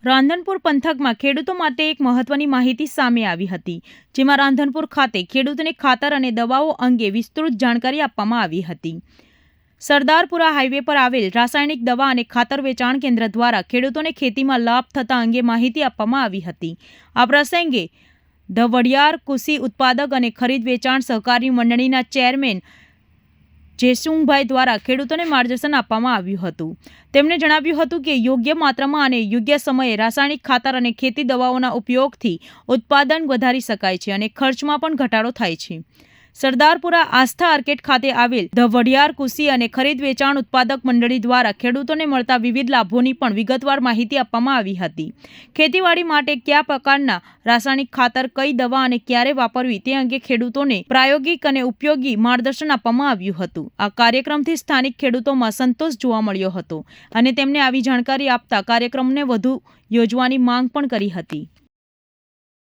રાંધનપુર પંથકમાં ખેડૂતો માટે એક મહત્વની માહિતી સામે આવી હતી, જેમાં રાંધનપુર ખાતે ખેડૂતોને ખાતર અને દવાઓ અંગે વિસ્તૃત જાણકારી આપવામાં આવી હતી. સરદારપુરા હાઈવે પર આવેલ રાસાયણિક દવા અને ખાતર વેચાણ કેન્દ્ર દ્વારા ખેડૂતોને ખેતીમાં લાભ થતા અંગે માહિતી આપવામાં આવી હતી. આ પ્રસંગે ધ વડિયાર કૃષિ ઉત્પાદક અને ખરીદ વેચાણ સહકારી મંડળીના ચેરમેન જેસુંગભાઈ દ્વારા ખેડૂતોને માર્ગદર્શન આપવામાં આવ્યું હતું. તેમણે જણાવ્યું હતું કે યોગ્ય માત્રામાં અને યોગ્ય સમયે રાસાયણિક ખાતર અને ખેતી દવાઓના ઉપયોગથી ઉત્પાદન વધારી શકાય છે અને ખર્ચમાં પણ ઘટાડો થાય છે. સરદારપુરા આસ્થા આર્કેડ ખાતે આવેલ ધ વડિયાર કૃષિ અને ખરીદ વેચાણ ઉત્પાદક મંડળી દ્વારા ખેડૂતોને મળતા વિવિધ લાભોની પણ વિગતવાર માહિતી આપવામાં આવી હતી. ખેતીવાડી માટે કયા પ્રકારના રાસાયણિક ખાતર, કઈ દવા અને ક્યારે વાપરવી તે અંગે ખેડૂતોને પ્રાયોગિક અને ઉપયોગી માર્ગદર્શન આપવામાં આવ્યું હતું. આ કાર્યક્રમથી સ્થાનિક ખેડૂતોમાં સંતોષ જોવા મળ્યો હતો અને તેમને આવી જાણકારી આપતા કાર્યક્રમને વધુ યોજવાની માંગ પણ કરી હતી.